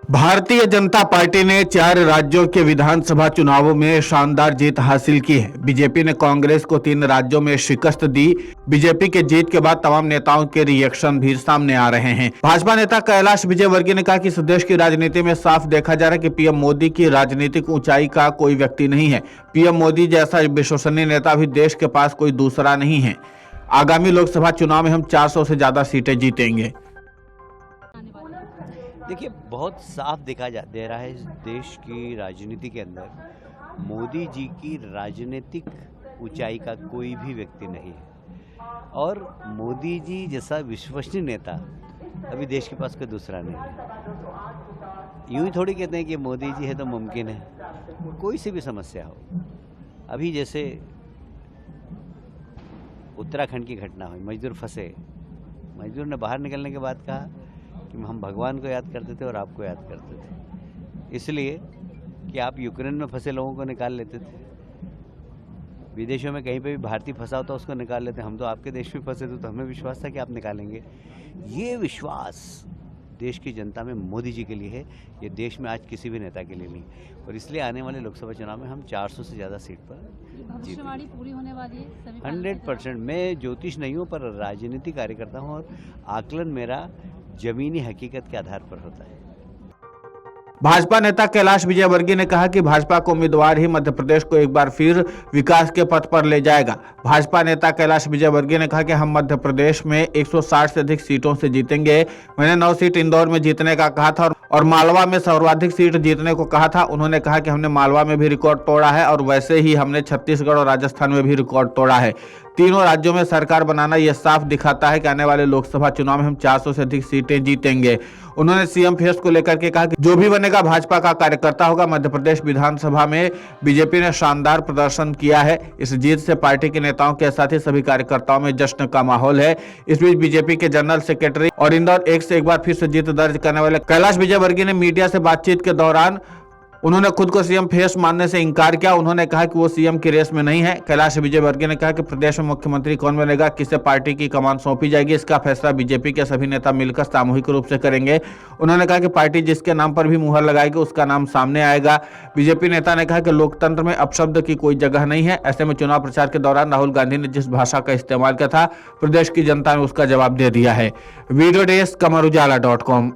Bharatiya Janata party ने 4 राज्यों के विधानसभा चुनावों में शानदार जीत हासिल की है। बीजेपी ने कांग्रेस को 3 राज्यों में शिकस्त दी। बीजेपी के जीत के बाद तमाम नेताओं के रिएक्शन भी सामने आ रहे हैं। भाजपा नेता कैलाश विजयवर्गीय ने कहा कि इस देश की राजनीति में साफ देखा जा रहा है कि पीएम मोदी की राजनीतिक ऊंचाई का कोई व्यक्ति नहीं है। पीएम मोदी जैसा विश्वसनीय नेता भी देश के पास कोई दूसरा नहीं है। आगामी लोकसभा चुनाव में हम 400 से ज्यादा सीटें जीतेंगे। देखिए, बहुत साफ दिखा दे रहा है इस देश की राजनीति के अंदर मोदी जी की राजनीतिक ऊंचाई का कोई भी व्यक्ति नहीं है और मोदी जी जैसा विश्वसनीय नेता अभी देश के पास कोई दूसरा नहीं है। यूं ही थोड़ी कहते हैं कि मोदी जी है तो मुमकिन है, कोई सी भी समस्या हो। अभी जैसे उत्तराखंड की घटना हुई, मजदूर फंसे, मजदूर ने बाहर निकलने के बाद कहा कि हम भगवान को याद करते थे और आपको याद करते थे, इसलिए कि आप यूक्रेन में फंसे लोगों को निकाल लेते थे, विदेशों में कहीं पे भी भारतीय फंसा होता उसको निकाल लेते। हम तो आपके देश में फंसे थे तो हमें विश्वास था कि आप निकालेंगे। ये विश्वास देश की जनता में मोदी जी के लिए है, ये देश में आज किसी भी नेता के लिए नहीं। और इसलिए आने वाले लोकसभा चुनाव में हम 400 से ज़्यादा सीट पर भविष्यवाणी पूरी होने वाली है 100%। मैं ज्योतिष नहीं हूँ पर राजनीति कार्यकर्ता हूँ और आकलन मेरा जमीनी हकीकत के आधार पर होता है। भाजपा नेता कैलाश विजयवर्गीय ने कहा कि भाजपा का उम्मीदवार ही मध्य प्रदेश को एक बार फिर विकास के पथ पर ले जाएगा। भाजपा नेता कैलाश विजयवर्गीय ने कहा कि हम मध्य प्रदेश में 160 से अधिक सीटों से जीतेंगे। मैंने 9 सीट इंदौर में जीतने का कहा था और मालवा में सर्वाधिक सीट जीतने को कहा था। उन्होंने कहा कि हमने मालवा में भी रिकॉर्ड तोड़ा है और वैसे ही हमने छत्तीसगढ़ और राजस्थान में भी रिकॉर्ड तोड़ा है। तीनों राज्यों में सरकार बनाना यह साफ दिखाता है कि आने वाले लोकसभा चुनाव में हम 400 से अधिक सीटें जीतेंगे। उन्होंने सीएम फेस को लेकर के कहा कि जो भी बनेगा भाजपा का कार्यकर्ता होगा। मध्य प्रदेश विधानसभा में बीजेपी ने शानदार प्रदर्शन किया है। इस जीत से पार्टी के नेताओं के साथ ही सभी कार्यकर्ताओं में जश्न का माहौल है। इस बीच बीजेपी के जनरल सेक्रेटरी और इंदौर एक से एक बार फिर से जीत दर्ज करने वाले कैलाश विजयवर्गीय ने मीडिया से बातचीत के दौरान उन्होंने खुद को सीएम फेस मानने से इनकार किया। उन्होंने कहा कि वो सीएम की रेस में नहीं है। कैलाश विजयवर्गीय ने कहा कि प्रदेश में मुख्यमंत्री कौन बनेगा, किसे पार्टी की कमान सौंपी जाएगी, इसका फैसला बीजेपी के सभी नेता मिलकर सामूहिक रूप से करेंगे। उन्होंने कहा कि पार्टी जिसके नाम पर भी मुहर लगाएगी उसका नाम सामने आएगा। बीजेपी नेता ने कहा कि लोकतंत्र में अपशब्द की कोई जगह नहीं है। ऐसे में चुनाव प्रचार के दौरान राहुल गांधी ने जिस भाषा का इस्तेमाल किया था, प्रदेश की जनता ने उसका जवाब दे दिया है। वीडियो डेस्क कमरुजाला.com।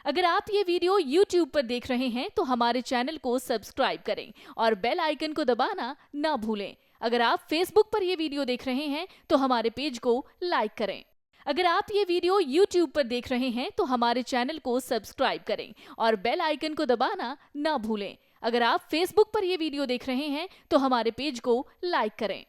अगर आप ये वीडियो YouTube पर देख रहे हैं तो हमारे चैनल को सब्सक्राइब करें और बेल आइकन को दबाना ना भूलें। अगर आप Facebook पर ये वीडियो देख रहे हैं तो हमारे पेज को लाइक करें। अगर आप ये वीडियो YouTube पर देख रहे हैं तो हमारे चैनल को सब्सक्राइब करें और बेल आइकन को दबाना ना भूलें। अगर आप Facebook पर ये वीडियो देख रहे हैं तो हमारे पेज को लाइक करें।